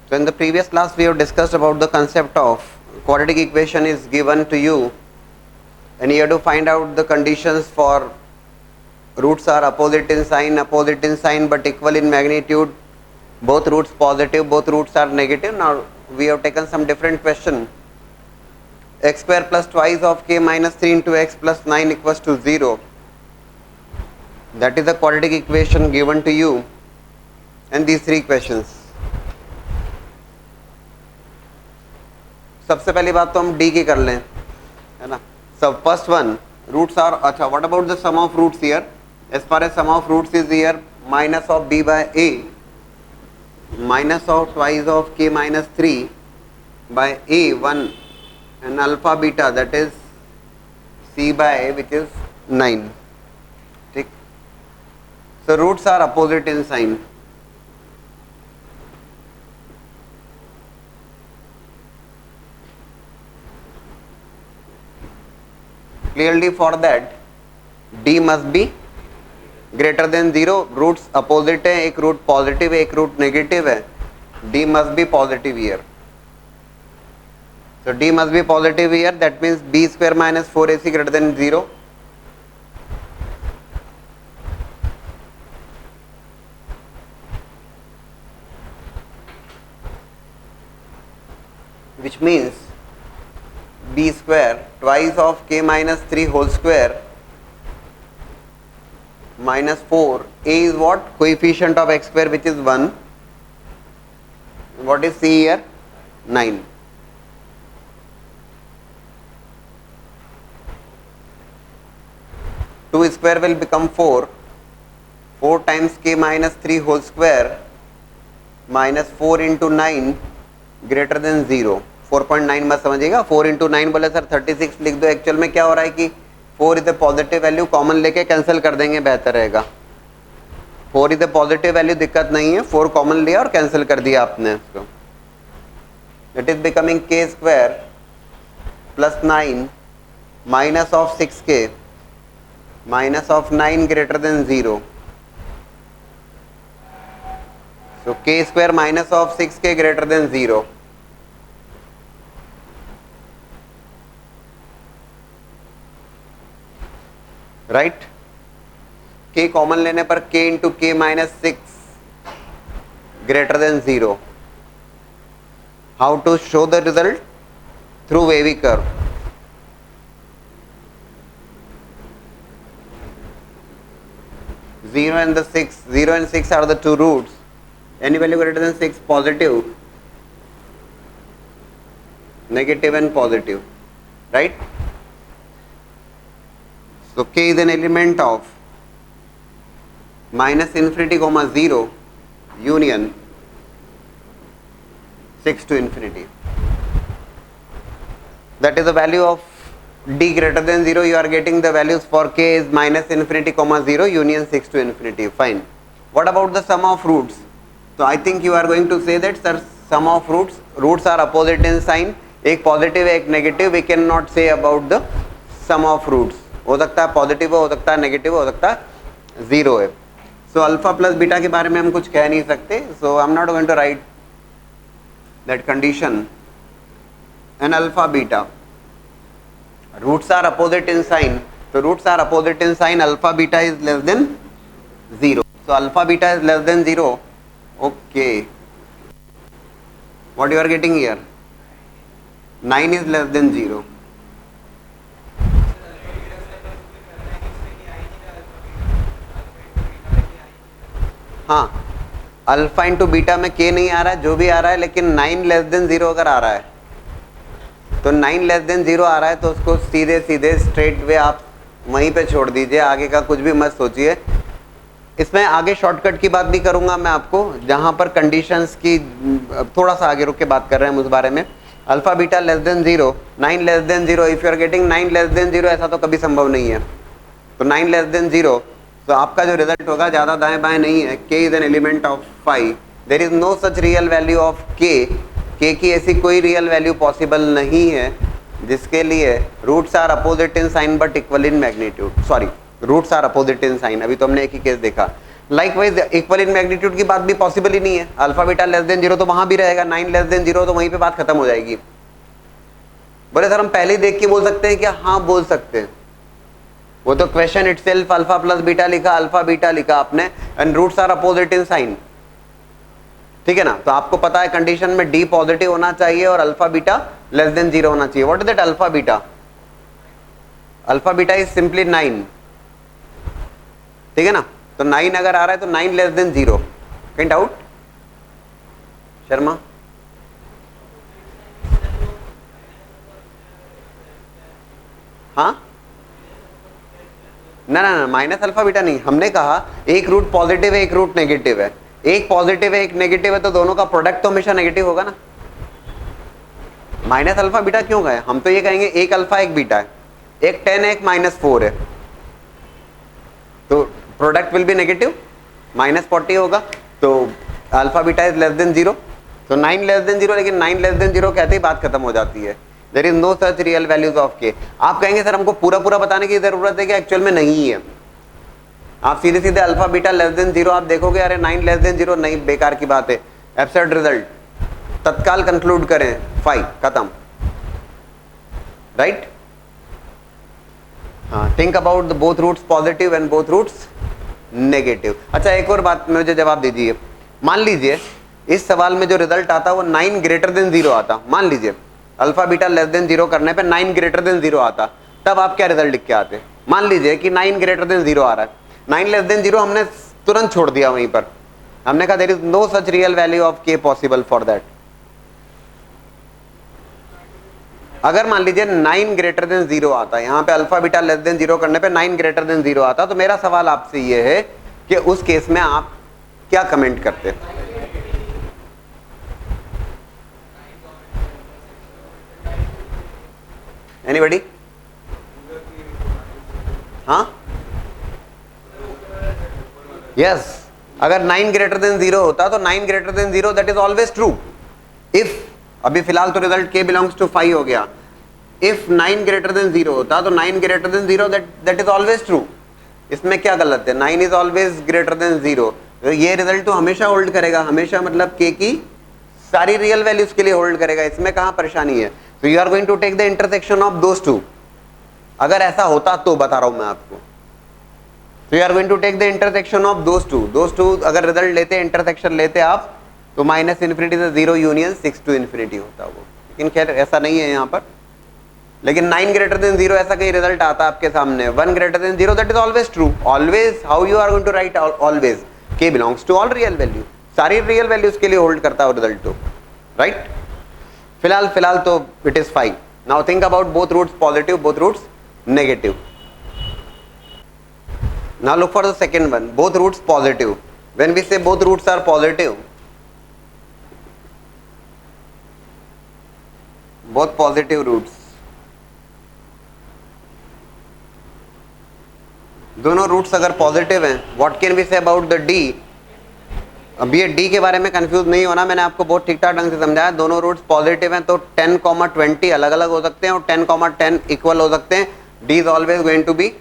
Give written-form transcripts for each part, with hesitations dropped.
So in the previous class we have discussed about the concept of quadratic equation is given to you and you have to find out the conditions for roots are opposite in sign but equal in magnitude, both roots positive, both roots are negative. Now we have taken some different question. X square plus twice of k minus 3 into x plus 9 equals to 0. That is the quadratic equation given to you and these three questions. सबसे पहली बात तो हम D की कर लें, है ना. So first one, roots are, अच्छा, what about the sum of roots here? As far as sum of roots is here, minus of b by a minus of twice of k minus 3 by a 1 and alpha beta, that is c by a, which is 9. ठीक. So roots are opposite in sign. Clearly for that d must be greater than 0. Roots opposite है, एक root positive है, एक root negative है. d must be positive here. So d must be positive here. That means b square minus 4ac greater than 0. Which means b square twice of k minus 3 whole square minus 4. A is what? Coefficient of x square, which is 1. What is c here? 9. Two square will become 4. 4 times k minus 3 whole square minus 4 into 9 greater than 0. 4.9 मत समझिएगा. 4 into 9 बोले sir 36 लिख दो. Actual में क्या हो रहा है कि 4 is a positive value, common लेके कैंसिल कर देंगे, बेहतर रहेगा. 4 इज ए पॉजिटिव वैल्यू, दिक्कत नहीं है. 4 कॉमन लिया और कैंसिल कर दिया आपने इसको. It is becoming k square plus 9 minus of 6k minus of 9 greater than 0. So k square minus of 6k greater than 0. Right. k common लेने पर k into k minus 6 greater than 0. How to show the result? Through wavy curve. Zero and 6 are the two roots. Any value greater than 6 positive, negative and positive, right? So k is an element of minus infinity comma 0 union 6 to infinity. That is the value of d greater than 0. You are getting the values for k is minus infinity comma 0 union 6 to infinity. Fine. What about the sum of roots? So I think you are going to say that sir, sum of roots are opposite in sign. एक positive है, एक negative. We cannot say about the sum of roots. हो सकता है positive हो सकता है negative हो सकता है 0 है. सो अल्फा प्लस बीटा के बारे में हम कुछ कह नहीं सकते. So I am not going to write that condition. And alpha beta roots are opposite in sign. So roots are opposite in sign. Alpha beta is less than 0. So alpha beta is less than 0. Okay. What you are getting here? 9 is less than 0. हाँ, alpha into beta में k नहीं आ रहा है, जो भी आ रहा है, लेकिन 9 लेस देन 0 अगर आ रहा है तो 9 लेस देन 0 आ रहा है तो उसको सीधे सीधे स्ट्रेट वे आप वहीं पे छोड़ दीजिए. आगे का कुछ भी मत सोचिए. इसमें आगे शॉर्टकट की बात भी करूंगा मैं आपको, जहां पर कंडीशंस की थोड़ा सा आगे रुक के बात कर रहे हैं उस बारे में. Alpha beta less than 0, 9 less than 0. If you are getting 9 less than 0, ऐसा तो कभी संभव नहीं है. तो 9 लेस देन 0, तो आपका जो रिजल्ट होगा ज़्यादा दाएं बाएं नहीं है. k is an element of 5. There is no such real value of k की ऐसी कोई रियल वैल्यू पॉसिबल नहीं है जिसके लिए roots are opposite in sign but equal in magnitude. Sorry, roots are opposite in sign. अभी तो हमने एक ही केस देखा. लाइकवाइज इक्वल इन मैग्नीट्यूड की बात भी पॉसिबल ही नहीं है, अल्फा बीटा लेस देन 0 तो वहां भी रहेगा, 9 लेस देन 0 तो वहीं पे बात खत्म हो जाएगी। बोले सर हम पहले ही देख के बोल सकते हैं क्या? हाँ बोल सकते हैं, वो तो question itself alpha plus beta लिखा, अल्फा बीटा लिखा आपने, and roots are opposite in sign, ठीक है ना। तो आपको पता है कंडीशन में डी पॉजिटिव होना चाहिए और अल्फा बीटा लेस देन 0 होना चाहिए। What is that alpha beta? Alpha beta is simply 9, ठीक है ना। तो 9 अगर आ रहा है तो 9 लेस देन 0, कहीं डाउट शर्मा? हाँ ना ना ना, माइनस अल्फा बीटा नहीं, हमने कहा एक रूट पॉजिटिव है एक रूट नेगेटिव है, एक पॉजिटिव है एक नेगेटिव है, तो दोनों का प्रोडक्ट तो हमेशा नेगेटिव होगा ना। माइनस अल्फा बीटा क्यों कहे? हम तो ये कहेंगे एक अल्फा एक बीटा है, एक 10 है एक -4 है, तो प्रोडक्ट विल बी नेगेटिव, -40 होगा, तो alpha beta is less than 0, तो 9 लेस देन 0, लेकिन 9 लेस देन 0 कहते ही बात खत्म हो जाती है। There is no such real values of k. आप कहेंगे सर हमको पूरा पूरा बताने की जरूरत है कि एक्चुअल में नहीं है। आप सीधे सीधे अल्फा बीटा लेस देन 0 आप देखोगे, अरे 9 लेस देन 0 नहीं, बेकार की बात है, एब्सर्ड रिजल्ट, तत्काल कंक्लूड करें 5 खत्म, राइट। हाँ, think about the both roots positive and both roots negative. अच्छा एक और बात मुझे जवाब दीजिए, मान लीजिए इस सवाल में जो रिजल्ट आता वो 9 ग्रेटर देन 0 आता, मान लीजिए अल्फा बीटा लेस देन 0 करने पे 9 ग्रेटर देन 0 आता, तब आप क्या रिजल्ट लिख के आते? मान लीजिए कि 9 ग्रेटर देन 0 आ रहा है, 9 लेस देन 0 हमने तुरंत छोड़ दिया वहीं पर, हमने कहा there is no such real value of k possible for that. अगर मान लीजिए 9 ग्रेटर देन 0 आता, यहाँ पे अल्फा बीटा लेस देन 0 करने पे 9 ग्रेटर देन 0 आता, तो मेरा सवाल आपसे ये है कि उस केस में आप क्या कमेंट करते? एनीबॉडी? हाँ यस, अगर 9 ग्रेटर देन 0 होता तो 9 greater than 0 that is always true. If, अभी फिलहाल तो रिजल्ट k बिलोंग्स टू 5 हो गया, इफ 9 ग्रेटर देन 0 होता तो 9 greater than 0 that is always true. इसमें क्या गलत है? 9 इज ऑलवेज ग्रेटर देन 0, तो ये रिजल्ट तो हमेशा होल्ड करेगा, हमेशा मतलब k की सारी रियल वैल्यूज के लिए होल्ड करेगा, इसमें कहां परेशानी है? तो you are going to take the intersection of those two. अगर ऐसा होता तो बता रहा हूं मैं आपको, तो you are going to take the intersection of those two. अगर रिजल्ट लेते, इंटरसेक्शन लेते आप, तो -∞ से 0 यूनियन 6 to ∞ होता वो, लेकिन खैर ऐसा नहीं है यहाँ पर। लेकिन 9 ग्रेटर देन 0 ऐसा कहीं रिजल्ट आता आपके सामने, 1 greater than 0 that is always true. Always, how you are going to write always? k belongs to all real value, सारी रियल वैल्यूज के लिए होल्ड करता है रिजल्ट तो, राइट। फिलहाल तो it is 5। Now think about both roots positive, both roots negative. Now look for the second one, both roots positive. When we say both roots are positive, both positive roots, दोनों roots अगर positive हैं, what can we say about the D? अब ये D के बारे में confuse नहीं होना, मैंने आपको बहुत ठीक ठाक ढंग से समझाया। दोनों रूट्स पॉजिटिव हैं तो 10, 20 अलग अलग हो सकते हैं और 10, 10 इक्वल हो सकते हैं। D is always going to be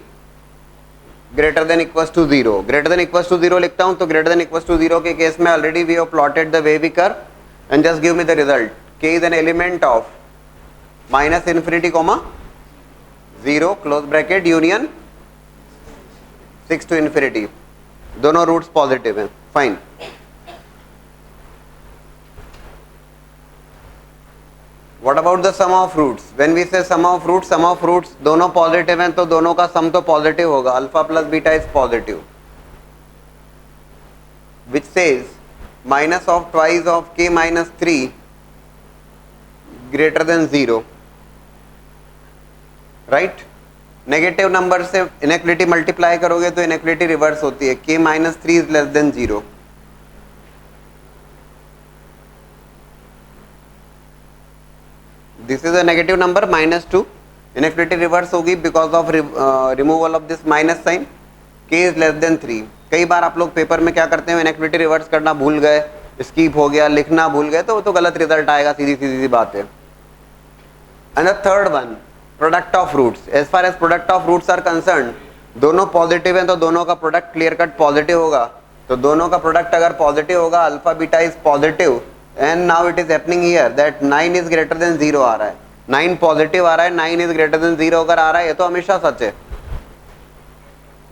greater than equals to 0। Greater than equals to 0 लिखता हूं, तो ग्रेटर देन इक्वल्स टू 0 के केस में already we have plotted the wavy curve and just give me the result. k is an element of -∞, 0 close bracket union 6 to ∞। दोनों roots positive हैं, fine. What about the sum of roots? When we say sum of roots दोनों positive हैं तो दोनों का सम तो positive होगा, alpha plus beta is positive, which says minus of twice of k minus 3 greater than 0, right? Negative number से inequality multiply करोगे तो इनइक्वालिटी रिवर्स होती है, k minus 3 is less than 0। This is a negative number -2, inequality reverse होगी because of removal of this minus sign, k is less than 3। कई बार आप लोग paper में क्या करते हैं, इनइक्वालिटी रिवर्स करना भूल गए, स्किप हो गया, लिखना भूल गए, तो वो तो गलत रिजल्ट आएगा, सीधी सीधी बात है। And the third one, product of roots. As far as product of roots are concern, दोनों पॉजिटिव हैं तो दोनों का प्रोडक्ट क्लियर कट पॉजिटिव होगा, तो दोनों का प्रोडक्ट अगर पॉजिटिव होगा, alpha beta is positive, and now it is happening here that 9 is greater than 0 आ रहा है, 9 पॉजिटिव आ रहा है, 9 इज ग्रेटर देन 0 अगर आ रहा है, ये तो हमेशा सच है,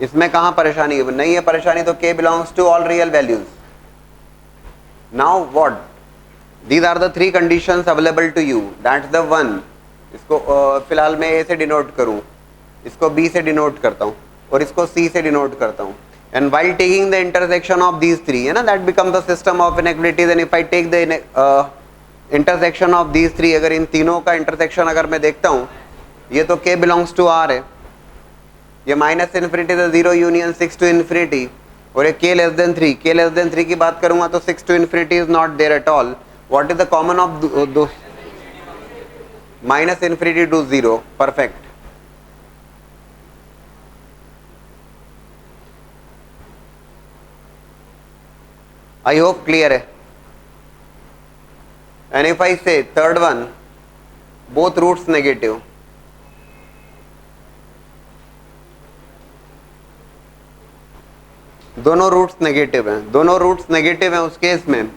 इसमें कहां परेशानी है? नहीं है परेशानी, तो k belongs to all real values. Now what, these are the 3 conditions available to you, that's the one. इसको फिलहाल मैं a से डिनोट करूं, इसको b से डिनोट करता हूं, और इसको c से डिनोट करता हूं. And while taking the intersection of these three, है ना, that becomes the system of inequalities. And if I take the intersection of these three, अगर इन तीनों का intersection अगर मैं देखता हूँ, ये तो k belongs to r है, ये माइनस इन्फिनिटी से 0 यूनियन 6 to infinity, और ये k less than 3, k less than 3 की बात करूँगा तो 6 to infinity is not there at all. What is the common of those? Minus infinity to 0. Perfect. I hope clear है. And if I say third one, both roots negative, दोनों roots negative हैं, दोनों roots negative हैं, उस case में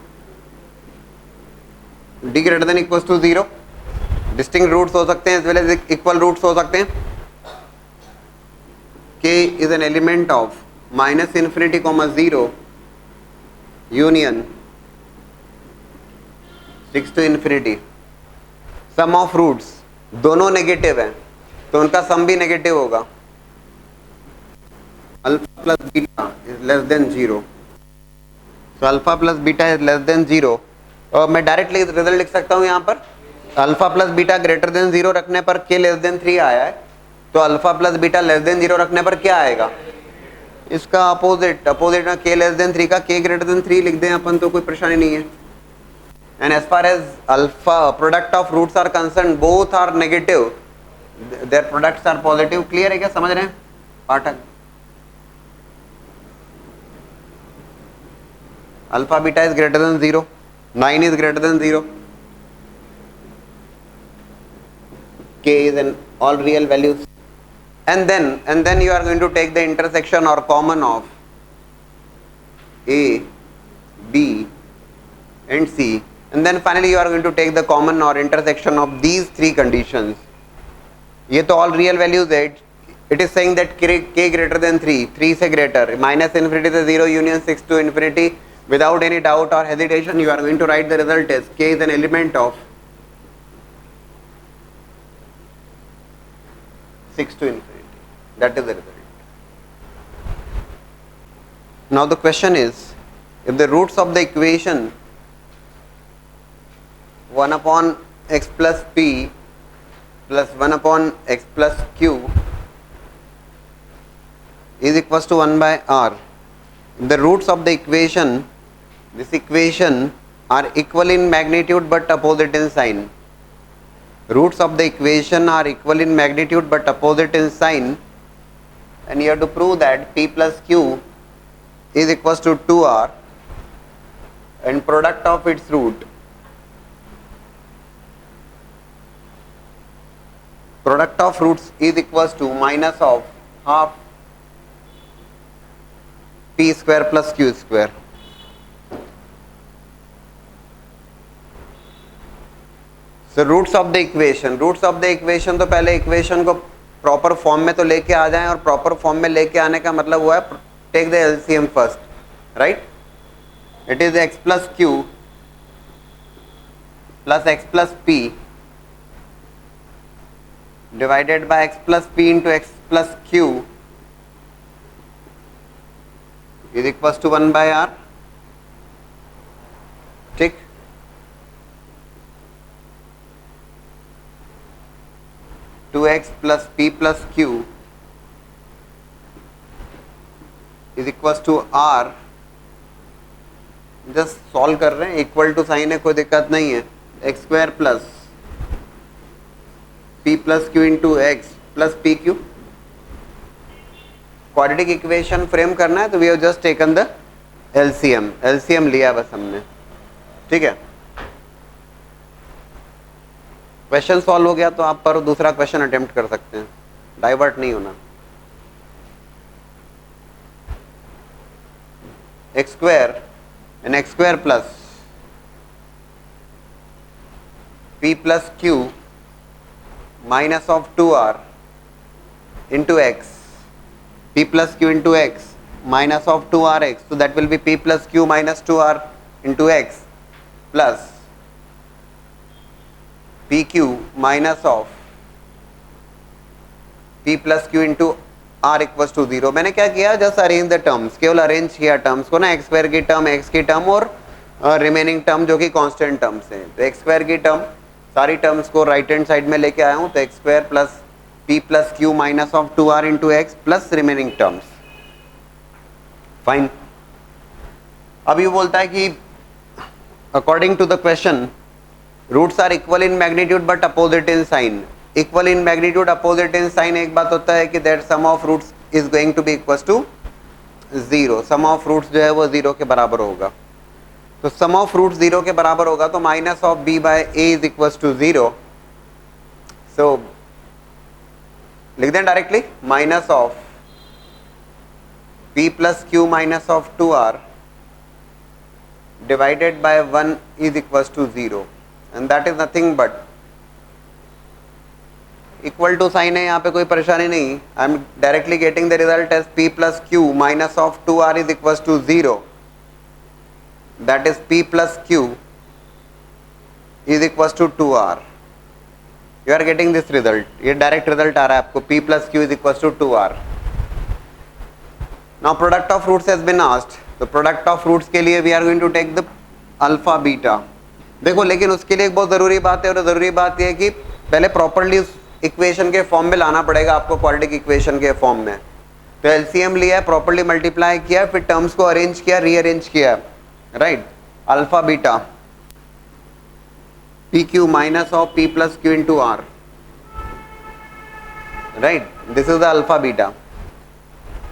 d greater than equal to 0, distinct roots हो सकते हैं, as well as equal roots हो सकते हैं. k is an element of minus infinity comma 0 union 6 to infinity. Sum of roots दोनों नेगेटिव हैं, तो उनका सम भी नेगेटिव होगा. Alpha plus beta is less than 0, तो alpha plus beta is less than 0, और मैं डायरेक्टली रिजल्ट लिख सकता हूँ यहाँ पर. Alpha plus beta greater than 0 रखने पर k लेस देन 3 आया है, तो alpha plus beta less than 0 रखने पर क्या आएगा? इसका अपोजिट, अपोजिट में k लेस देन 3 का k ग्रेटर देन 3 लिख दें अपन, तो कोई परेशानी नहीं है. And as far as alpha product of roots are concern, both are negative, their products are positive. Clear है क्या? समझ रहे हैं Pathak? Alpha beta is greater than 0, 9 is greater than 0, k is in all real values. And then you are going to take the intersection or common of A, B and C, and then finally you are going to take the common or intersection of these 3 conditions. ये तो all real values है. It is saying that k greater than 3, 3 से greater, minus infinity से 0 union 6 to infinity. Without any doubt or hesitation, you are going to write the result as k is an element of 6 to infinity. That is the result. Now the question is, if the roots of the equation 1 upon x plus p plus 1 upon x plus q is equals to 1 by r, if the roots of the equation, this equation, are equal in magnitude but opposite in sign, roots of the equation are equal in magnitude but opposite in sign, and you have to prove that p plus q is equals to 2r and product of its root, product of roots is equals to minus of half p square plus q square. So roots of the equation, roots of the equation, तो पहले equation को proper form में तो लेके आ जाएं, और proper form में लेके आने का मतलब हुआ है take the LCM first, right. It is X plus Q plus X plus P divided by X plus P into x plus Q is equal to 1 by R. ठीक. Two X plus P plus Q is equal to R. Just solve कर रहे हैं, equal to sign है, कोई दिक्कत नहीं है. X square plus P plus q into x plus p q. Quadratic equation frame करना है, तो we have just taken the LCM, LCM लिया बस हमने. ठीक है. क्वेश्चन सॉल्व हो गया तो आप पर दूसरा क्वेश्चन अटेम्प्ट कर सकते हैं, डाइवर्ट नहीं होना. x square and x square plus p plus q minus of 2r into x, p plus q into x minus of 2rx, so that will be p plus q minus 2r into x plus pq minus of p plus q into r equals to 0। मैंने क्या किया, just arrange the terms, केवल arrange किया terms को ना, x square की term, x की term और रिमेनिंग टर्म जो कि कांस्टेंट टर्म्स हैं। तो एक्स स्क्वायर की टर्म सारी टर्म्स को राइट हैंड साइड में लेके आया हूँ, तो x square plus P plus q minus of 2r into x plus remaining terms. Fine. अब ये बोलता है कि according to the question roots are equal in magnitude but opposite in sign. Equal in magnitude opposite in sign एक बात होता है कि that sum of roots is going to be equal to 0, sum of roots जो है वो 0 के बराबर होगा। तो सम ऑफ रूट्स 0 के बराबर होगा तो minus of b by a is equal to 0। So लिख दें directly, minus of p plus q minus of 2r divided by 1 is equal to 0 and that is nothing but equal to sign है, यहाँ पे कोई परेशानी नहीं। I am directly getting the result as p plus q minus of 2r is equal to 0, that is p plus Q is equal to 2r। You are getting this result, ये direct result आ रहा है आपको, p plus Q is equal to 2r। Now product of roots has been asked, तो product of roots के लिए we are going to take the alpha beta. देखो लेकिन उसके लिए एक बहुत ज़रूरी बात है, और ज़रूरी बात यह है कि पहले प्रॉपर्ली उस इक्वेशन के फॉर्म में लाना पड़ेगा आपको, क्वाड्रेटिक इक्वेशन के फॉर्म में। तो एलसीएम लिया है, प्रॉपर्ली मल्टीप्लाई किया, फिर टर्म्स को अरेंज किया, रीअरेंज किया, right. Alpha beta p q minus of p plus q into r, right, this is the alpha beta.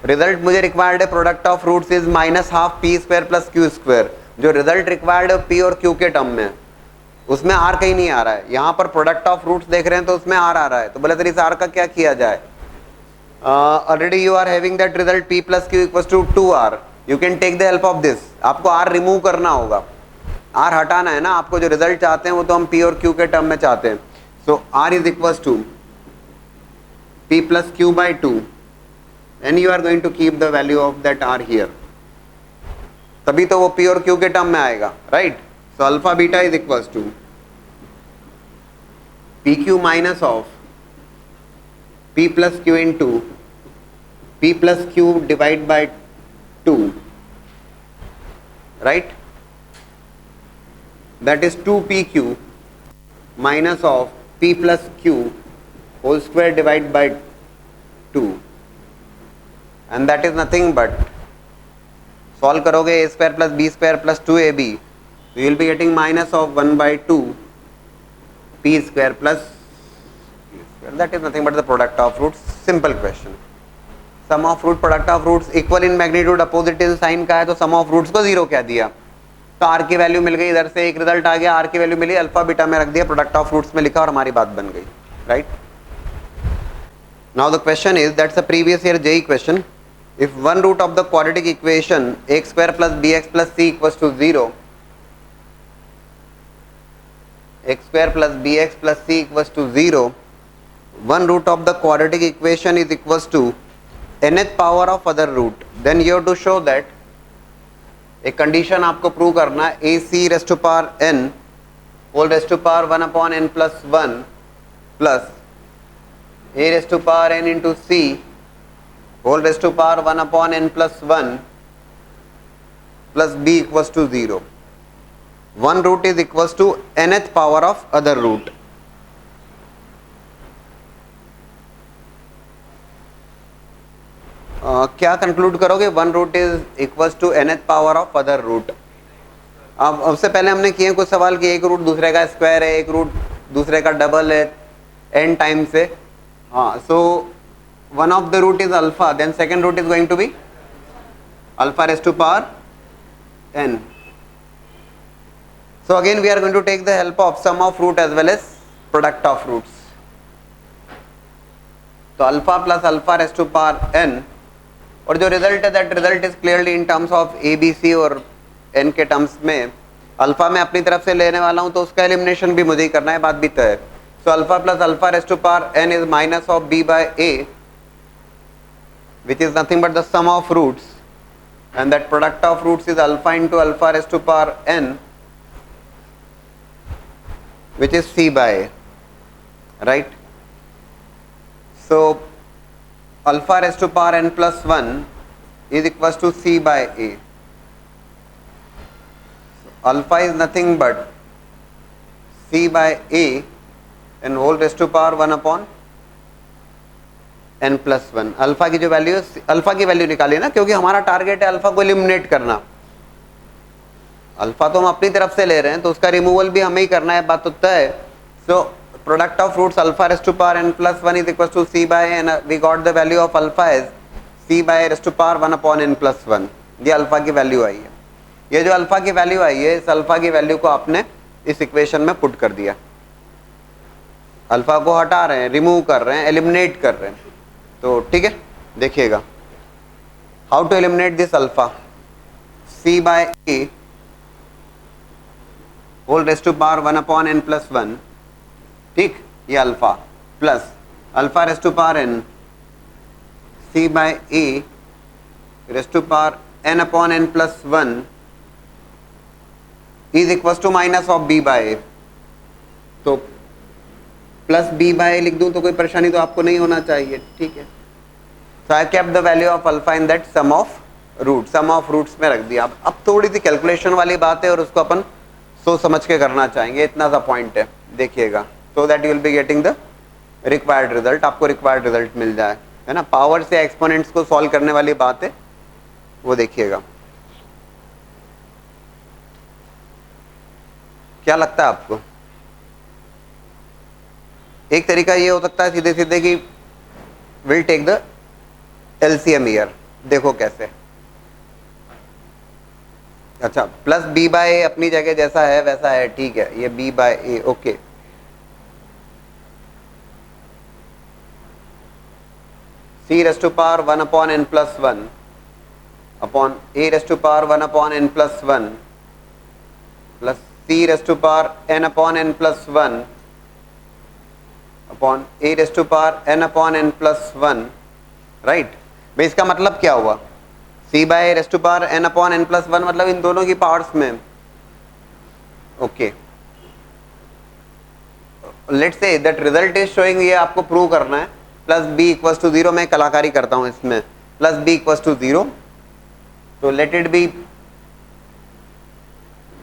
Result मुझे रिक्वायर्ड है, product of roots is minus half p square plus q square. जो result required है p और q के term में, उसमें are कहीं नहीं आ रहा है। यहाँ पर प्रोडक्ट ऑफ रूट्स देख रहे हैं तो उसमें आर आ रहा है, तो बोले सर इस आर का क्या किया जाए। Already you are having that result p plus q equals to 2r, you can take the help of this. आपको r रिमूव करना होगा, r हटाना है ना, आपको जो रिजल्ट चाहते हैं वो तो हम p और q के टर्म में चाहते हैं। So r is equals to p plus q by 2 and you are going to keep the value of that r here, तभी तो वो p और q के टर्म में आएगा, right. So alpha beta is equals to PQ minus of P plus Q into P plus Q divided by 2, right? That is 2PQ minus of P plus Q whole square divided by 2, and that is nothing but solve करोगे a square plus b square plus 2ab, so you will be getting minus of 1 by 2 p square plus p square. That is nothing but the product of roots. Simple question. Sum of root, product of roots equal in magnitude, opposite in sign का है, तो sum of roots को 0 क्या दिया, तो r की value मिल गई, इधर से एक रिजल्ट आ गया, r की वैल्यू मिली, अल्फा बीटा में रख दिया, प्रोडक्ट ऑफ रूट्स में लिखा और हमारी बात बन गई, right. Now the question is, that's a previous year JEE question, if one root of the quadratic equation x square plus b x plus c equals to 0, x square plus bx plus c equals to 0, one root of the quadratic equation is equals to nth power of other root, then you have to show that एक condition आपको prove करना है, ac raised to power n whole raised to power 1 upon n plus 1 plus a raised to power n into c whole raised to power 1 upon n plus 1 plus b equals to 0. One root is equals to nth power of other root. क्या conclude करोगे, one root is equals to nth power of other root. अब उससे पहले हमने किए कुछ सवाल कि एक रूट दूसरे का स्क्वायर है, एक रूट दूसरे का डबल है n टाइम से, हाँ। So one of the root is alpha, then second root is going to be alpha raise to power n. So again we are going to take the help of sum of root as well as product of roots. तो alpha plus alpha raise to power n और जो result है that result is clearly in terms of A B C और N के terms में। Alpha मैं अपनी तरफ से लेने वाला हूं तो उसका एलिमिनेशन भी मुझे ही करना है, बात भी तय है। So alpha plus alpha raise to power N is minus of B by A which is nothing but the sum of roots, and that product of roots is alpha into alpha raised to power n, which is c by a, right? So alpha raised to power n plus 1 is equals to c by a. So alpha is nothing but c by a and whole raised to power 1 upon n plus 1। Alpha की जो value, alpha की value निकालिए ना, क्योंकि हमारा target है alpha को eliminate करना। अल्फा तो हम अपनी तरफ से ले रहे हैं तो उसका रिमूवल भी हमें ही करना है, बात तो तय है। So product of roots alpha raise to power n plus 1 is equal to c by n, we got the value of alpha as c by raise to power 1 upon n plus 1। ये alpha की value आई है। ये जो alpha की value आई है, इस alpha की value को आपने इस इक्वेशन में पुट कर दिया। अल्फा को हटा रहे हैं, रिमूव कर रहे हैं, एलिमिनेट कर रहे हैं। तो ठीक है, देखिएगा how to eliminate this alpha. c by a whole raise to power 1 upon n plus 1, ठीक, ये alpha plus alpha raise to power n c by a raise to power n upon n plus 1 is equal to minus of b by a। तो plus b by लिख दूं तो कोई परेशानी तो आपको नहीं होना चाहिए, ठीक है। So I kept the value of alpha in that sum of root, sum of roots में रख दिया। अब थोड़ी सी कैलकुलेशन वाली बात है और उसको अपन सोच समझ के करना चाहेंगे, इतना सा पॉइंट है, देखिएगा, so that you will be getting the required result, आपको रिक्वायर्ड रिजल्ट मिल जाए, है ना। पावर से एक्सपोनेंट्स को सॉल्व करने वाली बात है, वो देखिएगा। क्या लगता है आपको? एक तरीका ये हो सकता है सीधे सीधे कि will take the LCM here, देखो कैसे। अच्छा, प्लस बी बाय ए अपनी जगह जैसा है वैसा है, ठीक है, ये B by A, okay. C raise to power 1 upon n plus 1 upon A raise to power 1 upon n plus 1 plus C raise to power n upon n plus 1 upon A raise to power n upon n plus 1, right. भाई इसका मतलब क्या हुआ? c by raise to power n upon n plus 1 मतलब इन दोनों की powers में, okay. Let's say that result is showing, ये आपको प्रूव करना है, प्लस b इक्वल्स टू 0। मैं कलाकारी करता हूं इसमें, प्लस b इक्वल्स टू 0, तो लेट इट बी,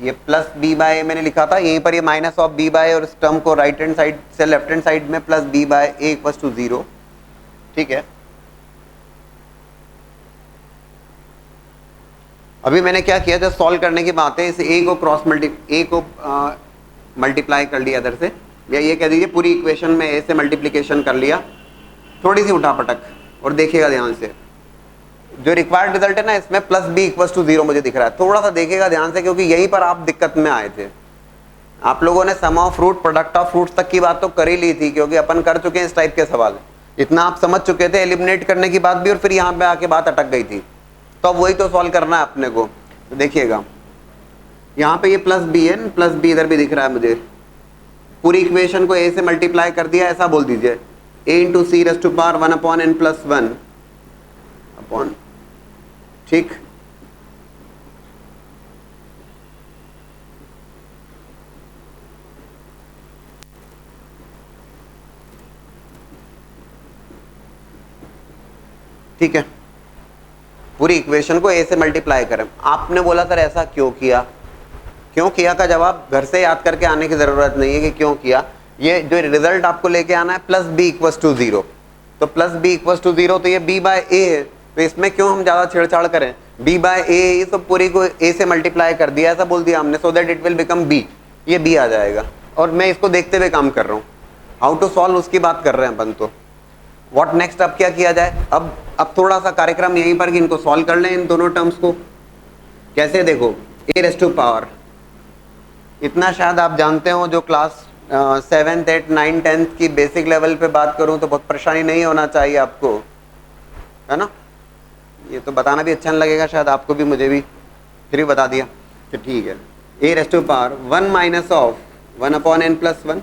ये प्लस b बाय मैंने लिखा था, यहीं पर ये माइनस ऑफ b बाय, और इस टर्म को राइट हैंड साइड से लेफ्ट हैंड साइड में plus b by a equals to 0, ठीक है। अभी मैंने क्या किया, जब सॉल्व करने की बात है, इस a को क्रॉस मल्टीप्लाई कर लिया इधर से, या ये कह दीजिए पूरी इक्वेशन में a से मल्टीप्लिकेशन कर लिया, थोड़ी सी उठापटक, और देखिएगा ध्यान से जो रिक्वायर्ड रिजल्ट है ना, इसमें प्लस b इक्वल्स टू 0 मुझे दिख रहा है। थोड़ा सा देखिएगा ध्यान से, क्योंकि यहीं पर आप दिक्कत में आए थे। आप लोगों ने sum of root, product of roots तक की बात तो कर ही ली थी, क्योंकि अपन कर चुके हैं इस टाइप के सवाल, इतना आप समझ चुके थे एलिमिनेट करने की बात भी, और फिर यहाँ पे आके बात अटक गई थी। तो अब वही तो सॉल्व करना है अपने को। तो देखिएगा यहाँ पे ये प्लस बी है, प्लस बी इधर भी दिख रहा है मुझे, पूरी इक्वेशन को a से मल्टीप्लाई कर दिया, ऐसा बोल दीजिए a into C raise to power 1 upon n plus 1 upon, ठीक, ठीक है। पूरी इक्वेशन को a से मल्टीप्लाई करें। आपने बोला सर ऐसा क्यों किया? क्यों किया का जवाब घर से याद करके आने की जरूरत नहीं है कि क्यों किया। ये जो रिजल्ट आपको लेके आना है प्लस b इक्वल्स टू 0, तो प्लस b इक्वल्स टू 0, तो ये b बाय a है, तो इसमें क्यों हम ज्यादा छेड़छाड़ करें। b बाय a, ये तो पूरी को a से मल्टीप्लाई कर दिया, ऐसा बोल दिया हमने, so that it will become b, ये b आ जाएगा। और मैं इसको देखते हुए काम कर रहा हूँ, हाउ टू सॉल्व उसकी बात कर रहे हैं अपन। तो व्हाट नेक्स्ट, अब क्या किया जाए? अब थोड़ा सा कार्यक्रम यहीं पर कि इनको सॉल्व कर लें, इन दोनों टर्म्स को। कैसे? देखो a रेज़ टू पावर, इतना शायद आप जानते हो, जो class 7th 8th 9th 10th की बेसिक लेवल पे बात करूं तो बहुत परेशानी नहीं होना चाहिए आपको, है ना। ये तो बताना भी अच्छा नहीं लगेगा शायद आपको भी, मुझे भी, फिर भी बता दिया तो ठीक है। A raised to power 1 minus of 1 upon N plus 1,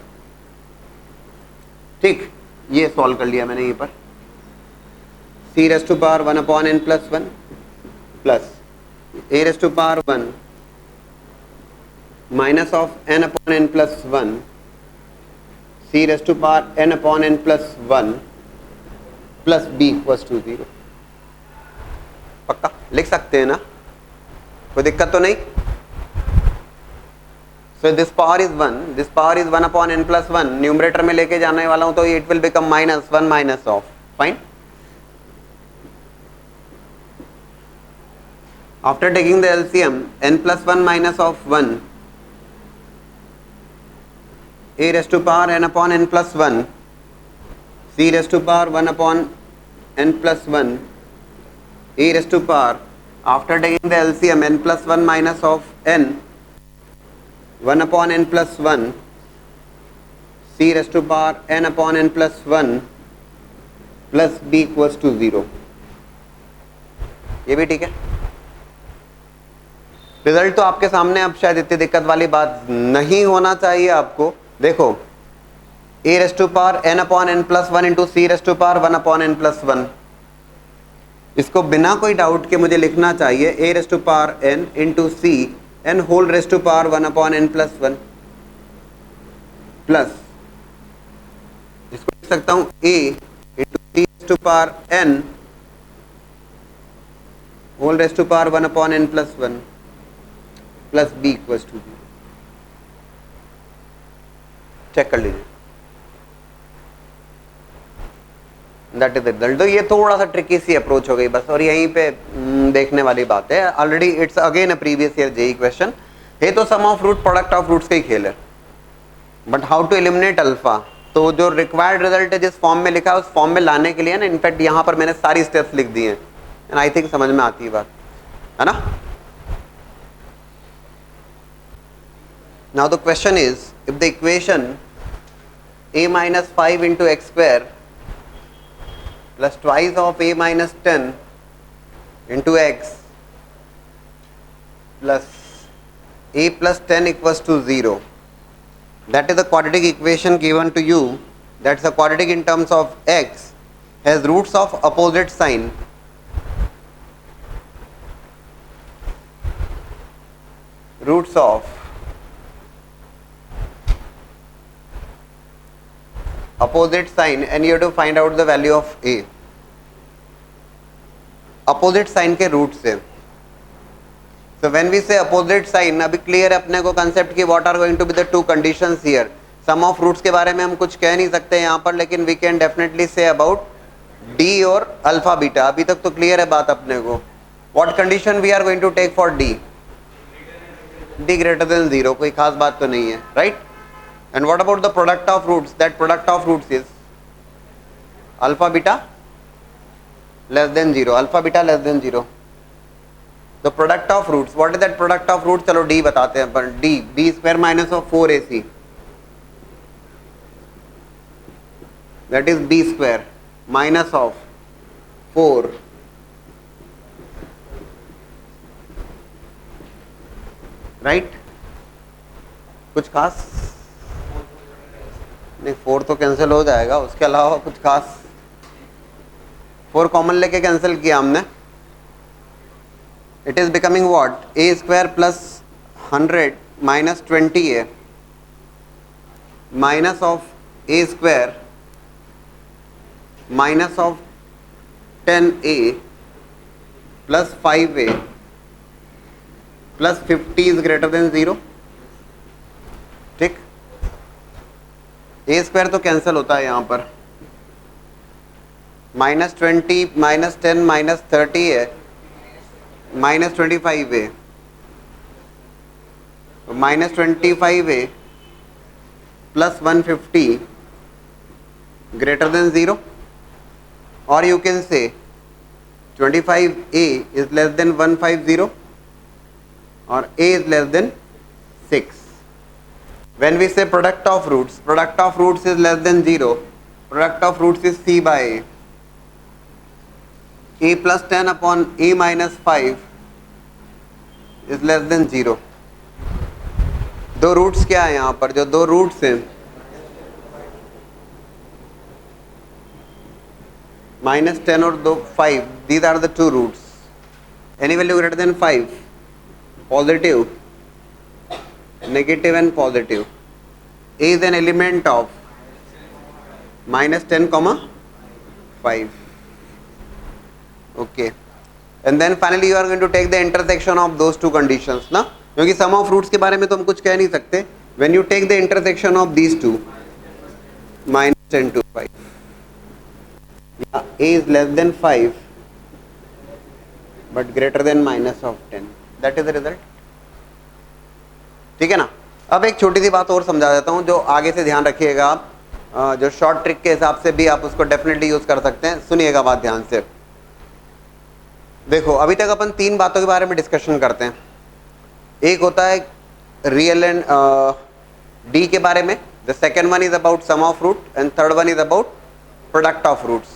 ठीक, ये सॉल्व कर लिया मैंने यहीं पर। C raised to power 1 upon N plus 1 plus A raised to power 1 minus of N upon N plus 1 C raised to power N upon N plus 1 plus B equals to 0। पक्का लिख सकते हैं ना, कोई दिक्कत तो नहीं। So this power is 1, this power is 1 upon N plus 1, numerator में लेके जाने वाला हूं तो it will become minus 1 minus of, fine. After taking the LCM n plus 1 minus of 1 a raised to power n upon n plus 1 c raised to power 1 upon n plus 1 a raised to power, after taking the LCM n plus 1 minus of n 1 upon n plus 1 c raised to power n upon n plus 1 plus b equals to 0। ये भी ठीक है। Result तो आपके सामने, अब शायद इतनी दिक्कत वाली बात नहीं होना चाहिए आपको। देखो a raised to power N upon N plus 1 into c raised to power 1 upon N plus 1, इसको बिना कोई डाउट के मुझे लिखना चाहिए a raised to power n into c n whole raised to power 1 upon N plus 1 plus, इसको लिख सकता हूं a into c raised to power n whole raised to power 1 upon N plus 1 plus B equals to 0। Check कर लीजिए, that is result. तो ये थोड़ा सा ट्रिकी सी अप्रोच हो गई बस, और यहीं पे देखने वाली बात है। Already it's again a previous year JEE question. ये तो sum of root product of roots का ही खेल है, but how to eliminate alpha, तो जो रिक्वायर्ड रिजल्ट है जिस फॉर्म में लिखा है उस फॉर्म में लाने के लिए ना, इनफैक्ट यहाँ पर मैंने सारी स्टेप्स लिख दी हैं, एंड आई थिंक समझ में आती है बात, है ना। Now the question is, if the equation a minus 5 into x square plus twice of a minus 10 into x plus a plus 10 equals to 0, that is the quadratic equation given to you, that's the quadratic in terms of x, has roots of opposite sign, roots of opposite sign, and you have to find out the value of a। opposite sign के root से, so when we say opposite sign, अभी clear है अपने को concept की what are going to be the two conditions here। sum of roots के बारे में हम कुछ कह नहीं सकते यहाँ पर, लेकिन we can definitely say about d और alpha beta। अभी तक तो clear है बात अपने को। what condition we are going to take for d? d greater than 0, कोई खास बात तो नहीं है, right? And what about the product of roots? That product of roots is alpha beta less than 0, alpha beta less than 0। The product of roots, what is that product of roots? चलो d बताते हैं पर d, b square minus of 4ac, that is b square minus of 4 right? कुछ खास नहीं, 4 तो cancel हो जाएगा, उसके अलावा कुछ खास, 4 कॉमन लेके कैंसिल किया हमने, it is becoming what, A square plus 100 minus 20a minus of A square minus of 10a plus 5a plus 50 is greater than 0, ठीक। ए स्क्वायर तो कैंसिल होता है यहाँ पर, माइनस 20 माइनस 10 माइनस 30 है, minus 25a, minus 25a plus 150 greater than 0, और you can say 25a is less then 150 और a is less than 6। When we say product of roots is less than 0, product of roots is c by a। e plus 10 upon e minus 5 is less than 0। दो roots क्या है यहाँ पर, जो दो roots हैं -10 और 5, these are the two roots. Any value greater than 5, positive, negative and positive, A is an element of -10, 5. Okay, and then finally you are going to take the intersection of those two conditions ना, क्योंकि sum of roots के बारे में तो हम कुछ कह नहीं सकते. When you take the intersection of these two, -10 to 5, A is less than 5 but greater than minus of 10, that is the result. ठीक है ना. अब एक छोटी सी बात और समझा देता हूं जो आगे से ध्यान रखिएगा आप, जो शॉर्ट ट्रिक के हिसाब से भी आप उसको डेफिनेटली यूज कर सकते हैं. सुनिएगा बात ध्यान से. देखो अभी तक अपन तीन बातों के बारे में डिस्कशन करते हैं. एक होता है रियल एंड डी के बारे में, the second one is about sum of root and third one is about product of roots.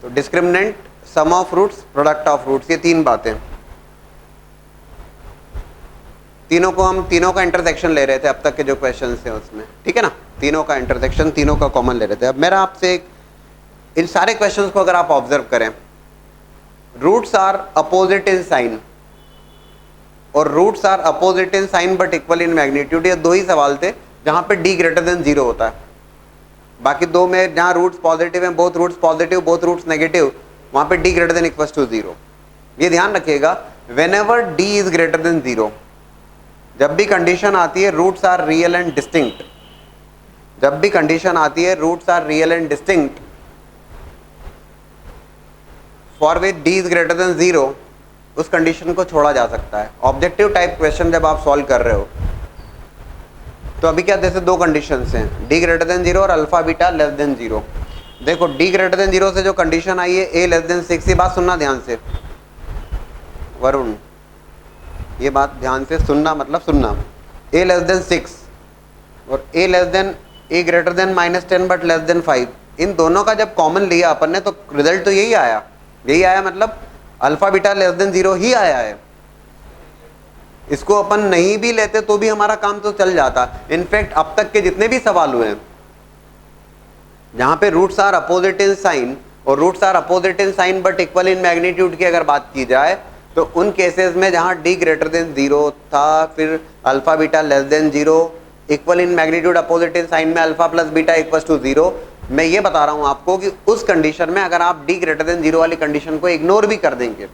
तो discriminant, sum of roots, product of roots, ये तीन बातें. तीनों को हम तीनों का इंटरसेक्शन ले रहे थे अब तक के जो क्वेश्चंस थे उसमें. ठीक है ना, तीनों का इंटरसेक्शन, तीनों का कॉमन ले रहे थे. अब मेरा आपसे इन सारे क्वेश्चंस को अगर आप ऑब्जर्व करें, roots are opposite in sign और roots are opposite in sign but equal in magnitude. ये दो ही सवाल थे जहां पे डी ग्रेटर देन 0 होता है. बाकी दो में जहां रूट्स पॉजिटिव हैं, both roots positive, both roots negative, वहां पे D greater than equals to 0. ये ध्यान रखिएगा, whenever D is greater than 0, जब भी कंडीशन आती है roots are real and distinct, जब भी कंडीशन आती है roots are real and distinct, for which D is greater than 0, उस कंडीशन को छोड़ा जा सकता है. ऑब्जेक्टिव टाइप क्वेश्चन जब आप सॉल्व कर रहे हो तो अभी क्या, जैसे दो कंडीशंस हैं, डी ग्रेटर देन 0 और अल्फा बीटा लेस देन 0. देखो डी ग्रेटर देन 0 से जो कंडीशन आई है ए लेस देन 6, ये बात सुनना ध्यान से वरुण, ये बात ध्यान से सुनना, मतलब सुनना. ए लेस देन 6 और a less than, a greater than -10 but less than 5, इन दोनों का जब कॉमन लिया अपन ने तो रिजल्ट तो यही आया. यही आया मतलब अल्फा बीटा लेस देन 0 ही आया है. इसको अपन नहीं भी लेते तो भी हमारा काम तो चल जाता. इनफैक्ट अब तक के जितने भी सवाल हुए हैं जहां पे roots are opposite in sign और roots are opposite in sign but equal in magnitude की अगर बात की जाए, तो उन केसेस में जहां डी ग्रेटर देन 0 था, फिर alpha beta less than 0, equal in magnitude, opposite in sign में alpha plus beta equals to 0, मैं ये बता रहा हूं आपको कि उस कंडीशन में अगर आप डी ग्रेटर देन 0 वाली कंडीशन को इग्नोर भी कर देंगे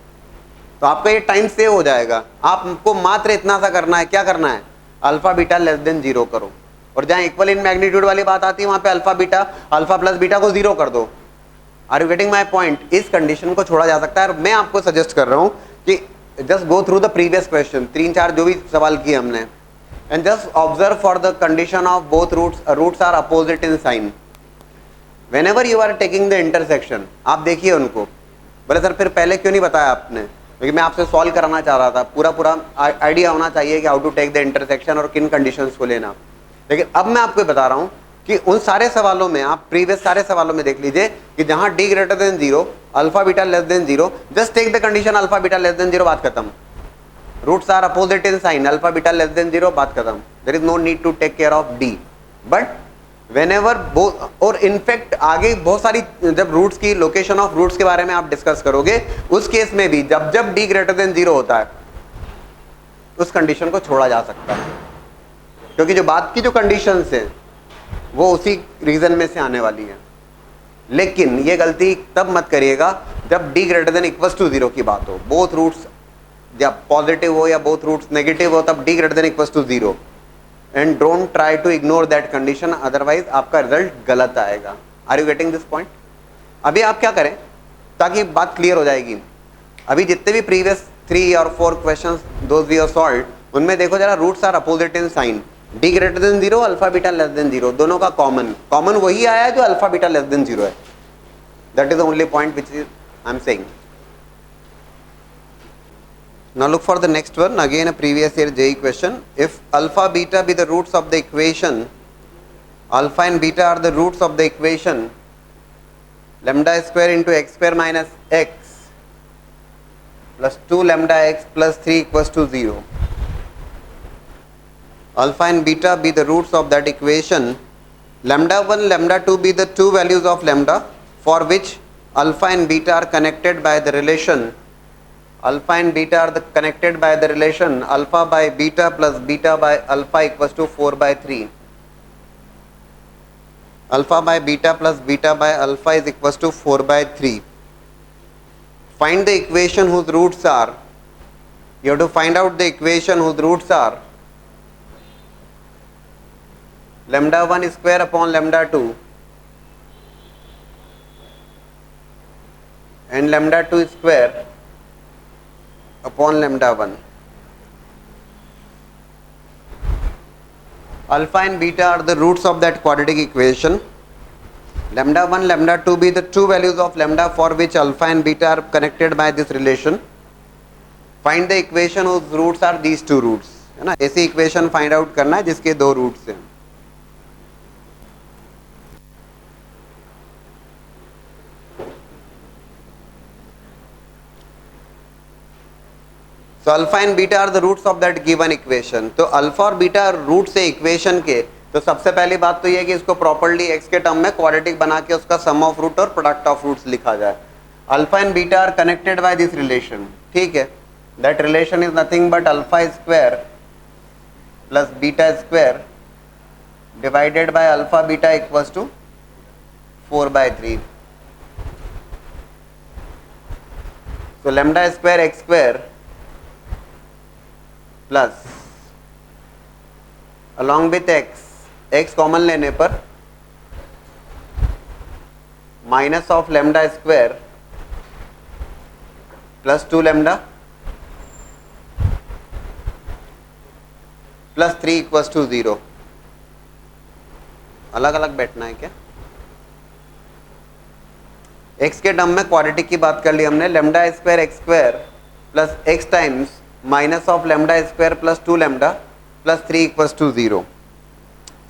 तो आपका ये टाइम सेव हो जाएगा. आपको मात्र इतना सा करना है, क्या करना है, अल्फा बीटा लेस देन 0 करो, और जहां इक्वल इन मैग्नीट्यूड वाली बात आती है वहां पे alpha beta, alpha plus beta को 0 कर दो. Are you getting my point? इस कंडीशन को छोड़ा जा सकता है. और मैं आपको सजेस्ट कर रहा हूं कि just go through the previous question, 3-4 जो भी सवाल किए हमने, and just observe for the condition of both roots, roots are opposite in sign. Whenever you are taking the intersection, आप देखिए उनको. बोले सर फिर पहले क्यों नहीं बताया आपने? क्योंकि मैं आपसे सॉल्व कराना चाह रहा था, पूरा आइडिया होना चाहिए कि how to take the intersection और किन कंडीशंस को लेना. लेकिन अब मैं आपको बता रहा हूं कि उन सारे सवालों में, आप प्रीवियस सारे सवालों में देख लीजिए कि जहां D greater than 0, alpha beta less than 0, just take the condition alpha beta less than 0, बात खत्म. Roots are opposite in sign, alpha beta less than 0, बात खत्म. There is no need to take care of D. But whenever और in fact आगे बहुत सारी, जब roots की, लोकेशन ऑफ रूट्स के बारे में आप डिस्कस करोगे, उस केस में भी जब जब डी ग्रेटर देन 0 होता है उस कंडीशन को छोड़ा जा सकता है, क्योंकि जो बात की जो कंडीशंस है वो उसी रीजन में से आने वाली है. लेकिन ये गलती तब मत करिएगा जब D greater than equals to 0 की बात हो, बोथ रूट्स जब पॉजिटिव हो या बोथ रूट्स नेगेटिव हो, तब D greater than equals to 0, and don't try to ignore that condition, otherwise आपका रिजल्ट गलत आएगा. Are you getting this point? अभी आप क्या करें ताकि बात क्लियर हो जाएगी. अभी जितने भी प्रीवियस 3 और 4 questions those we have solved, उनमें देखो जरा, roots are opposite in sign, D greater than 0, alpha beta less than 0, दोनों का कॉमन वही आया जो अल्फा बीटा लेस देन 0 है. That is the only point which I am saying. Now look for the next one, again a previous year JEE question. If alpha beta be the roots of the equation, alpha and beta are the roots of the equation, lambda square into x square minus x plus 2 lambda x plus 3 equals to 0. Alpha and beta be the roots of that equation. Lambda 1, lambda 2 be the two values of lambda for which alpha and beta are connected by the relation. Alpha and beta are connected by the relation alpha by beta plus beta by alpha equals to 4 by 3. Alpha by beta plus beta by alpha is equals to 4 by 3. Find the equation whose roots are, you have to find out the equation whose roots are lambda 1 square upon lambda 2 and lambda 2 square upon lambda 1. Alpha and beta are the roots of that quadratic equation. Lambda 1, lambda 2 be the two values of lambda for which alpha and beta are connected by this relation. Find the equation whose roots are these two roots, है ना. ऐसी equation find out करना है जिसके दो roots हैं. So alpha and beta are the roots of that given equation. तो alpha और बीटा रूट्स है इक्वेशन के. तो सबसे पहली बात तो ये है कि इसको प्रॉपर्ली x के टर्म में क्वाड्रेटिक बना के उसका सम ऑफ रूट और प्रोडक्ट ऑफ रूट्स लिखा जाए. Alpha and beta are connected by this relation. ठीक है, that relation is nothing but alpha square plus beta square divided by alpha beta equals to 4 by 3. So lambda square x square plus along with x common लेने पर minus of lambda square plus 2 lambda plus 3 equals to 0. अलग अलग बैठना है क्या? x के term में quadratic की बात कर ली हमने. Lambda square x square plus x times minus of lambda square plus 2 lambda plus 3 equals to 0.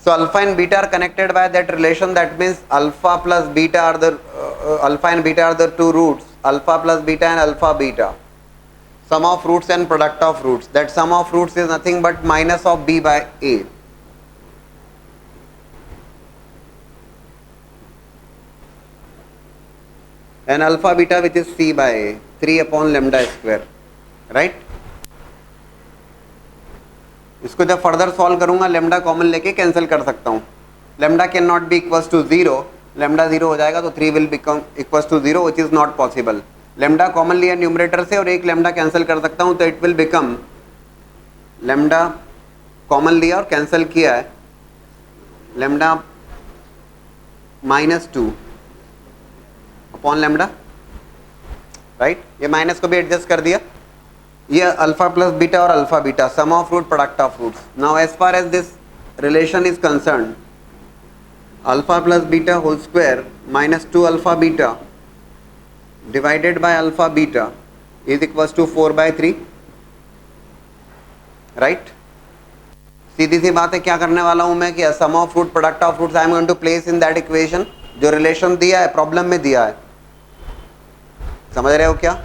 So alpha and beta are connected by that relation. That means alpha plus beta are the alpha and beta are the two roots. Alpha plus beta and alpha beta. Sum of roots and product of roots. That sum of roots is nothing but minus of b by a. And alpha beta which is c by a. 3 upon lambda square. Right? इसको जब further solve करूंगा lambda common लेके cancel कर सकता हूँ. Lambda can not be equals to 0. Lambda 0 हो जाएगा तो 3 will become equals to 0 which is not possible. Lambda common लिया न्यूमरेटर से और एक लेमडा कैंसिल कर सकता हूँ तो it will become lambda common लिया और कैंसिल किया है लेमडा -2 अपॉन लेमडा. राइट, ये माइनस को भी एडजस्ट कर दिया. ये अल्फा प्लस बीटा और alpha beta sum of root product of roots. Now as far as this relation is concern alpha plus beta whole square -2 alpha beta divided by alpha beta is equals to 4 by 3. Right, सीधी सी बात है. क्या करने वाला हूं मैं कि sum of root product of roots I am going to place in that equation. जो रिलेशन दिया है प्रॉब्लम में दिया है, समझ रहे हो क्या?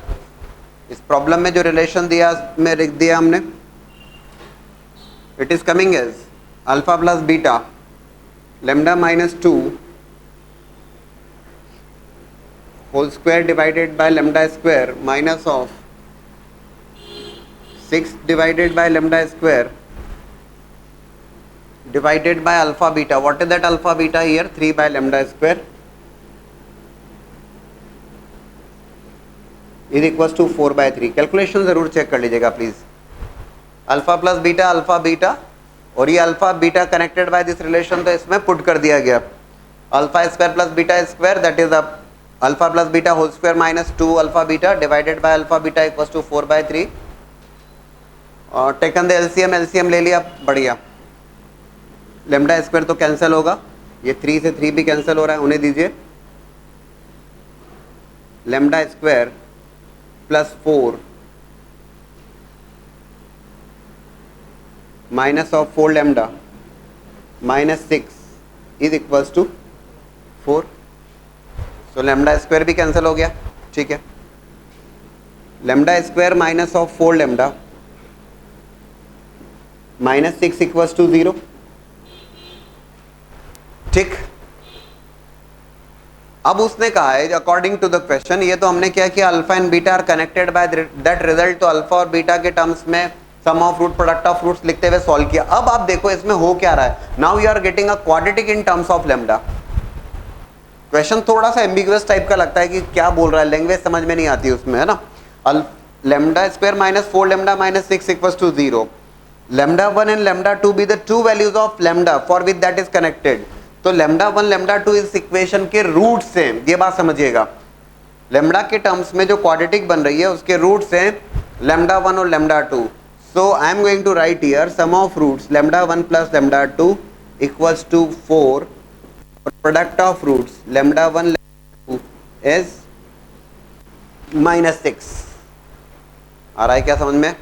इस प्रॉब्लम में जो रिलेशन दिया में लिख दिया हमने, it is coming as alpha plus beta lambda -2 whole square divided by lambda square minus of 6 divided by lambda square divided by alpha beta. What is that alpha beta here? 3 by lambda square is equals to 4 by 3. Calculation जरूर check कर लीजिएगा please. Alpha plus beta alpha beta और ये alpha beta connected by this relation तो इसमें put कर दिया गया. Alpha square plus beta square that is alpha plus beta whole square -2 alpha beta divided by alpha beta equals to 4 by 3. और taken the LCM, LCM ले लिया, बढ़िया. Lambda square तो कैंसिल होगा, ये 3 से 3 भी कैंसिल हो रहा है, उन्हें दीजिए. Lambda square plus 4 minus of 4 lambda -6 is equals to 4. So lambda square भी कैंसिल हो गया, ठीक है। Lambda square minus of 4 lambda minus 6 equals to 0, ठीक। अब उसने कहा है अकॉर्डिंग टू द क्वेश्चन, ये तो हमने क्या किया, alpha and beta are connected by that result, तो अल्फा और बीटा के टर्म्स में sum of root product of roots लिखते हुए सॉल्व किया। अब आप देखो इसमें हो क्या रहा है, now you are getting a quadratic in terms of lambda. Question थोड़ा सा एम्बिगुअस टाइप का लगता है कि क्या बोल रहा है, लैंग्वेज समझ में नहीं आती उसमें, है ना। Lambda square minus 4 lambda minus 6 equals to 0, lambda 1 and lambda 2 be the two values of lambda for which that is connected. तो लेमडा 1 लेमडा 2 इस इक्वेशन के रूट्स हैं, ये बात समझिएगा। लेमडा के टर्म्स में जो क्वाड्रेटिक बन रही है उसके रूट्स हैं लेमडा 1 और lambda 2। So I am going to write here sum of roots lambda 1 plus lambda 2 equals to 4, product of roots lambda 1 lambda 2 is -6। आ रहा है क्या समझ में?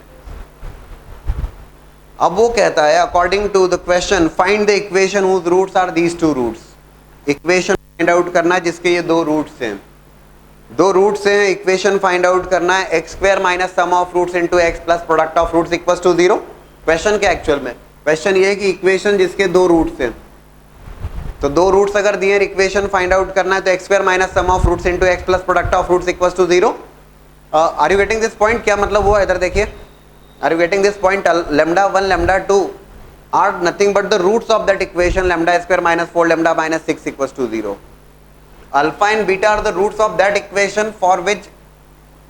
अब वो कहता है according to the question find the equation whose roots are these two roots. Equation find out करना है जिसके ये दो रूट्स हैं, दो रूट्स हैं, इक्वेशन फाइंड आउट करना है। X square minus sum of roots into X plus product of roots equals to 0। Question क्या एक्चुअल में, क्वेश्चन ये है कि इक्वेशन जिसके दो रूट्स हैं, तो दो रूट्स अगर दिए इक्वेशन फाइंड आउट करना है तो x square minus sum of roots into X plus product of roots equals to 0। Are you getting this point? क्या मतलब हुआ इधर देखिए, are you getting this point? Lambda 1 lambda 2 are nothing but the roots of that equation lambda square minus 4 lambda minus 6 equals to 0. Alpha and beta are the roots of that equation for which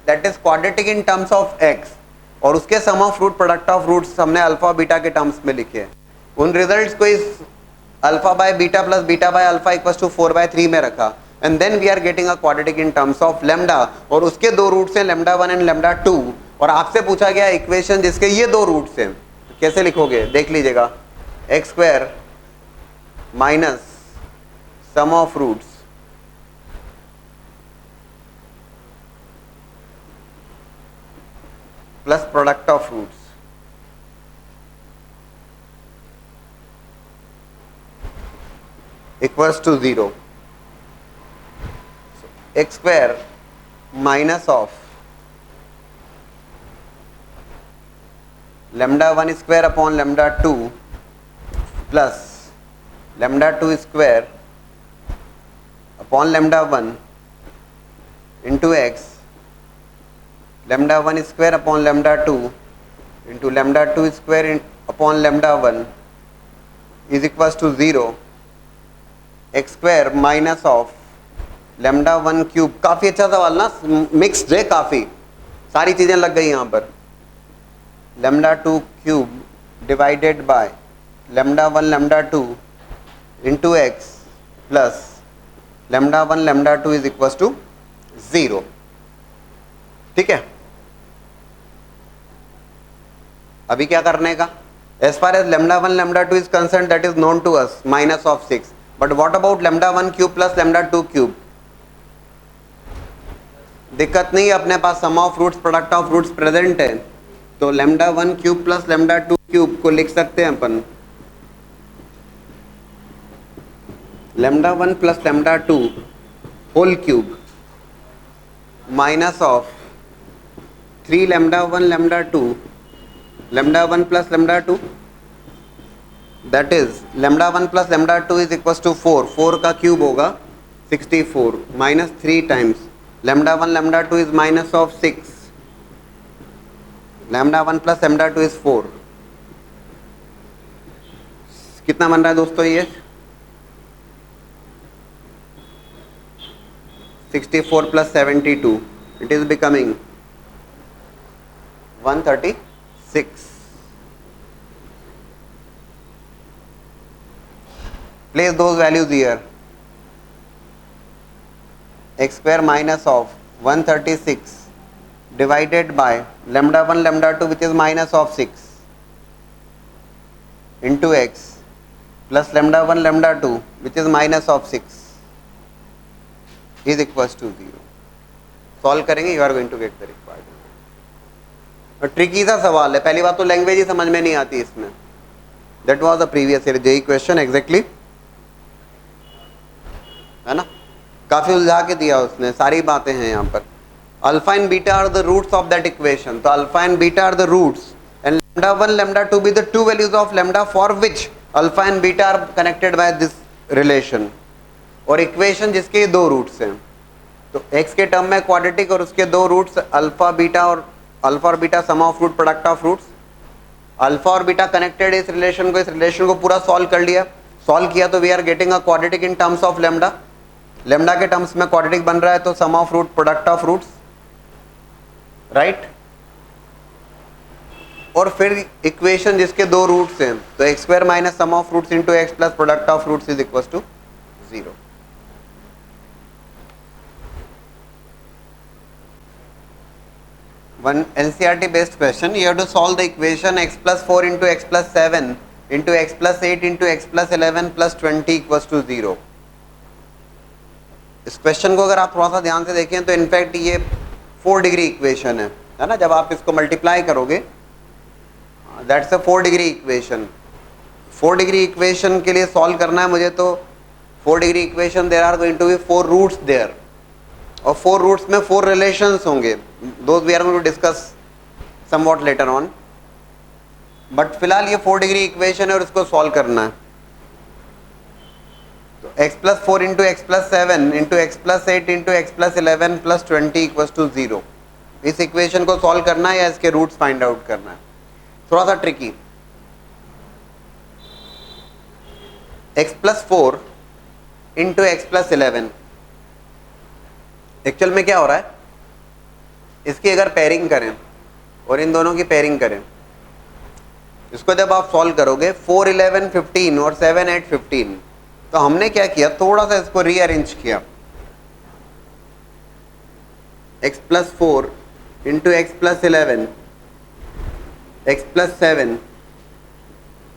that is quadratic in terms of x, और उसके sum of root product of roots हमने alpha beta के terms में लिखे हैं। उन results को इस alpha by beta plus beta by alpha equals to 4/3 में रखा, and then we are getting a quadratic in terms of lambda, और उसके दो रूट्स हैं लैम्डा 1 एंड लैम्डा 2। और आपसे पूछा गया इक्वेशन जिसके ये दो रूट्स हैं, कैसे लिखोगे देख लीजिएगा, X square minus sum of roots plus product of roots equals to 0। X square minus of lambda 1 square upon lambda 2 plus lambda 2 square upon lambda 1 into x, lambda 1 square upon lambda 2 into lambda 2 square upon lambda 1 is equals to 0। x square minus of lambda 1 cube। काफी अच्छा सवाल ना, mixed है, काफी सारी चीजें लग गई यहाँ पर। lambda 2 cube divided by lambda 1 lambda 2 into x plus lambda 1 lambda 2 is equals to 0। ठीक है, अभी क्या करने का, as far as lambda 1 lambda 2 is concerned that is known to us minus of 6, but what about lambda 1 cube plus lambda 2 cube? दिक्कत नहीं है, अपने पास sum of roots product of roots present है, तो lambda 1 cube plus lambda 2 cube को लिख सकते हैं अपन lambda 1 plus lambda 2 whole cube minus of 3 lambda 1 lambda 2 lambda 1 plus lambda 2, that is lambda 1 plus lambda 2 is equals to 4, 4 का cube होगा 64 minus 3 times lambda 1 lambda 2 is minus of 6, lambda 1 plus lambda 2 is 4। कितना बन रहा है दोस्तों ये, 64 plus 72, it is becoming 136। Place those values here, x square minus of 136 divided by lambda 1 lambda 2 which is minus of 6 into x plus lambda 1 lambda 2 which is minus of 6 is equals to 0। Solve करेंगे, you are going to get the required। Tricky सा सवाल है, पहली बात तो language ही समझ में नहीं आती इसमें, that was the previous year JEE question exactly, है ना। काफी उलझा के दिया उसने, सारी बातें हैं यहाँ पर। Alpha and beta are the roots of that equation, तो alpha and beta are the roots and lambda 1 lambda 2 be the two values of lambda for which alpha and beta are connected by this relation. और equation जिसके दो roots हैं, तो x के term में quadratic और उसके दो रूट्स अल्फा और beta sum of root product of roots. Alpha और बीटा कनेक्टेड इस रिलेशन को पूरा सॉल्व कर लिया, सॉल्व किया तो we are getting a quadratic in terms of lambda, lambda के टर्म्स में क्वाड्रेटिक बन रहा है तो sum of root product of roots, right. और फिर इक्वेशन जिसके दो रूट्स हैं, तो x square minus sum of roots into x plus product of roots is equal to 0। One NCERT based question, you have to solve the equation x plus 4 into x plus 7 into x plus 8 into x plus 11 plus 20 equals to 0। इस question को अगर आप थोड़ा सा ध्यान से देखें तो इनफैक्ट ये 4 डिग्री इक्वेशन है ना। जब आप इसको मल्टीप्लाई करोगे that's a 4 degree equation. 4 degree equation के लिए सॉल्व करना है मुझे, तो 4 degree equation there are going to be 4 roots there, और 4 रूट्स में 4 रिलेशंस होंगे, those we are going to discuss somewhat later on. But फिलहाल ये 4 डिग्री इक्वेशन है और उसको सॉल्व करना है। तो x plus 4 into x plus 7 into x plus 8 into x plus 11 plus 20 equals to 0। इस इक्वेशन को सॉल्व करना है या इसके रूट्स फाइंड आउट करना है, थोड़ा सा tricky. x plus 4 into x plus 11, actual में क्या हो रहा है, इसकी अगर पेयरिंग करें और इन दोनों की पेयरिंग करें, इसको जब आप सॉल्व करोगे 4 11 15 और 7 8 15, तो हमने क्या किया, थोड़ा सा इसको रीअरेंज किया। x plus 4 into x plus 11 x plus 7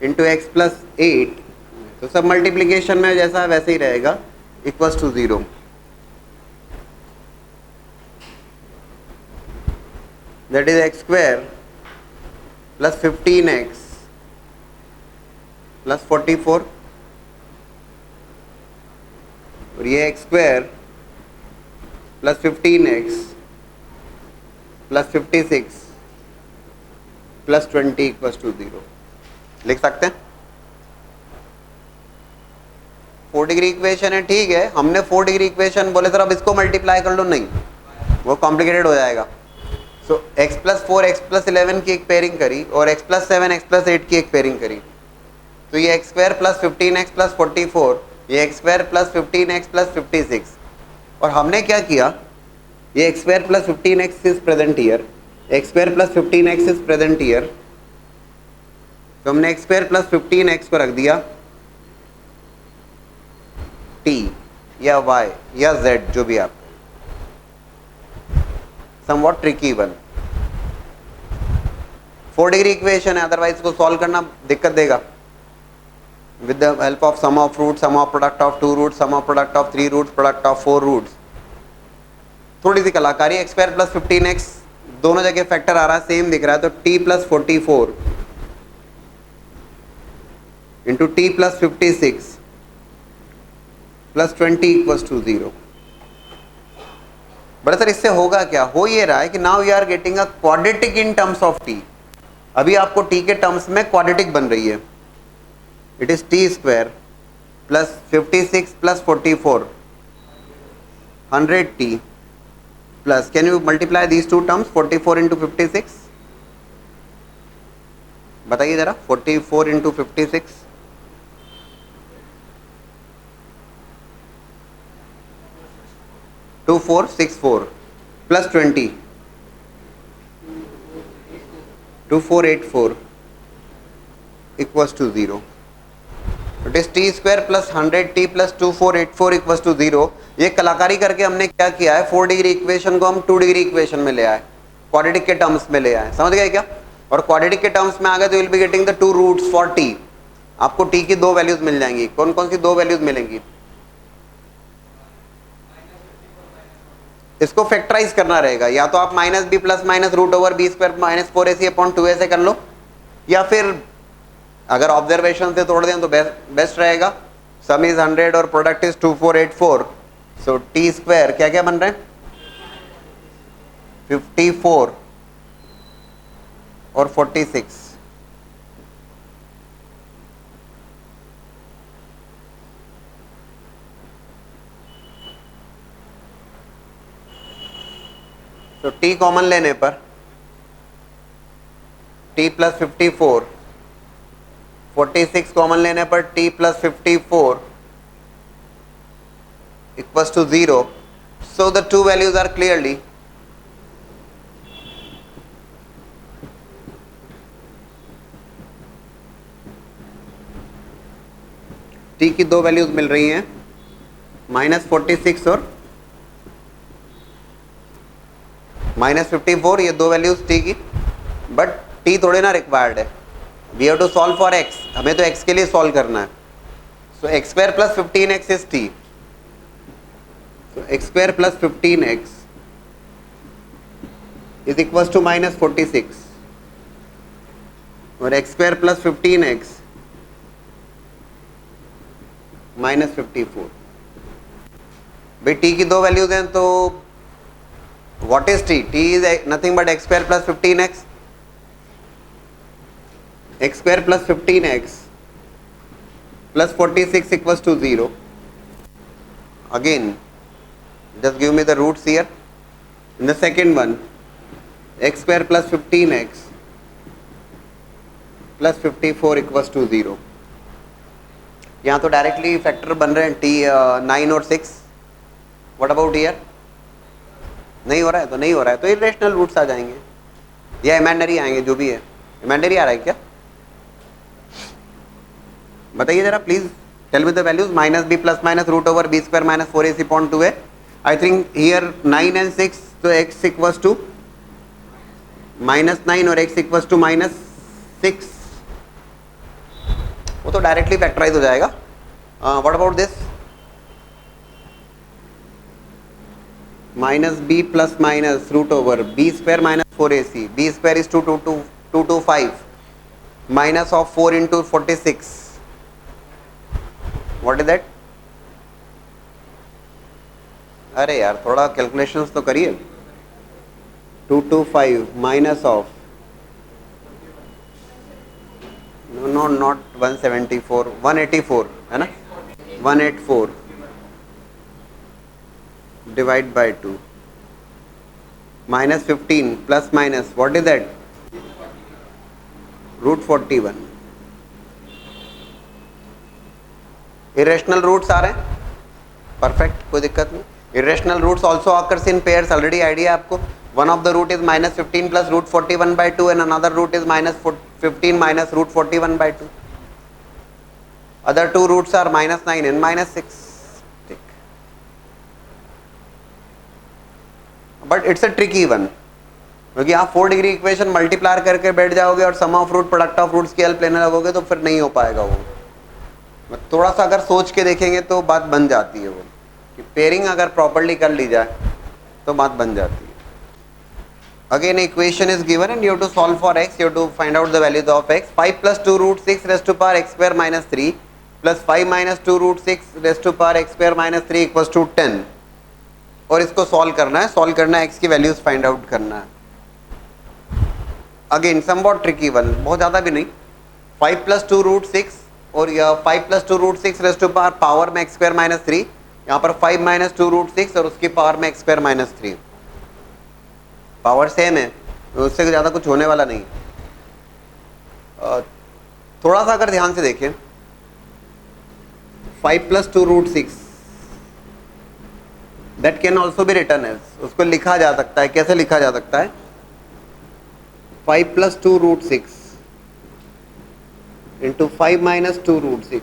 into x plus 8, तो सब मल्टीप्लीकेशन में जैसा वैसे ही रहेगा, equals to 0। That is x square plus 15x plus 44, और ये x square plus 15x plus 56 plus 20 equals to 0 लिख सकते हैं। 4 डिग्री इक्वेशन है, ठीक है। हमने 4 डिग्री इक्वेशन बोले सर अब इसको मल्टीप्लाई कर लो, नहीं वो कॉम्प्लिकेटेड हो जाएगा। सो x प्लस 4 एक्स प्लस 11 की एक पेयरिंग करी और x प्लस 7 एक्स प्लस 8 की एक पेयरिंग करी, तो ये x square plus 15x plus 44, ये x square plus 15x plus 56। और हमने क्या किया, ये x square plus 15x is present here, x square plus 15x is present here, तो हमने x स्क्वायर प्लस 15x को रख दिया t या y या z, जो भी आप, somewhat tricky one। 4 degree equation है, अदरवाइज को सॉल्व करना दिक्कत देगा। With the help of sum of root, sum of product of 2 root, sum of product of 3 root, product of 4 roots, थोड़ी सी कलाकारी। एक्स स्क्वायर प्लस 15x दोनों जगह फैक्टर आ रहा है, सेम दिख रहा है, तो t plus 44 into t plus 56 plus 20 equals to 0। बड़ा सर इससे होगा क्या, हो ये रहा है कि now you are getting a quadratic in terms of t. अभी आपको टी के टर्म्स में क्वाड्रेटिक बन रही है, it is t square plus 56 plus 44 100t plus, can you multiply these two terms, 44 into 56, बताइए जरा, 44 into 56, 2464 plus 20 2484 equals to 0। It is t square plus 100t plus 2484 equals to 0। ये कलाकारी करके हमने क्या किया है, 4 डिग्री इक्वेशन को हम 2 डिग्री इक्वेशन में ले आए, क्वाड्रेटिक के टर्म्स में ले आए, समझ गए क्या। और क्वाड्रेटिक के टर्म्स में आ गए तो will be getting the 2 roots for t। आपको t की 2 वैल्यूज मिल जाएंगी, कौन कौन सी 2 वैल्यूज मिलेंगी, इसको फैक्टराइज करना रहेगा, या तो आप minus b plus minus root over b square minus 4ac upon 2a से कर लो, या फिर अगर ऑब्जर्वेशन से तोड़ दें तो बेस्ट रहेगा। सम इज 100 और product is 2484, so T square क्या क्या बन रहे हैं 54 और 46। तो t कॉमन लेने पर t प्लस 54, 46 कॉमन लेने पर t plus 54 equals to 0. So the two values are clearly t की दो वैल्यूज मिल रही हैं -46 और -54, ये दो वैल्यूज t की, बट t थोड़े ना रिक्वायर्ड है. We have to solve for x, हमें तो x के लिए सॉल्व करना है. So x square plus 15x is t. So x square plus 15x is equals to -46 और x square plus 15x -54. भाई t की दो वैल्यूज हैं तो what is t? t is nothing but x square plus 15x. x square plus 15x plus 46 equals to 0. Again, just give me the roots here. In the second one, x square plus 15x plus 54 equals to 0. यहाँ तो directly factor बन रहे हैं t 9 और 6. What about here? नहीं हो रहा है तो नहीं हो रहा है, तो इरेशनल रूट्स आ जाएंगे या इमेजिनरी आएंगे, जो भी है. इमेजिनरी आ रहा है क्या? बताइए जरा please. Tell me the values. -b plus minus root over b square minus 4ac upon 2a. I think here 9 and 6, so x equals to -9 और x equals to -6. वो तो डायरेक्टली फैक्टराइज हो जाएगा. What about this? -b plus minus root over b square minus 4ac. b square is 225 minus of 4 into 46. What is that? अरे यार थोड़ा calculations तो करिए. 225 माइनस ऑफ नो नॉट 174, 184 है ना. 184 divide by 2 -15 plus minus what is that? √41. Irrational roots आ रहे हैं. परफेक्ट, कोई दिक्कत नहीं. Irrational roots also occurs in pairs. Already idea आपको. One of the root is -15 plus √41 by 2 and another root is -15 minus √41 by 2. Other two roots are -9 and -6. But it's a tricky one. क्योंकि आप 4 degree equation multiply करके बैठ जाओगे और sum of root product of roots की help लेने लगोगे तो फिर नहीं हो पाएगा वो. थोड़ा सा अगर सोच के देखेंगे तो बात बन जाती है वो, कि पेयरिंग अगर प्रॉपर्ली कर ली जाए तो बात बन जाती है. Again equation is given and you have to solve for x. You have to find out the values of x. 5 + 2 √6 raise to power x square minus 3 plus 5 - 2 √6 raise to power x square minus 3 equals to 10. और इसको solve करना है. Solve करना है, x की values find out करना है. Again somewhat tricky one, बहुत ज़्यादा भी नहीं. 5 + 2 √6 और यह 5 + 2 √6 रेज़ टू पावर में x स्क्वायर माइनस 3. यहाँ पर 5 - 2 √6 और उसकी पावर में x square minus 3. Power same है, उससे ज़्यादा कुछ होने वाला नहीं. थोड़ा सा अगर ध्यान से देखें, 5 + 2 √6 that can also be written as. उसको लिखा जा सकता है. कैसे लिखा जा सकता है? 5 + 2 √6 इंटू 5 - 2 √6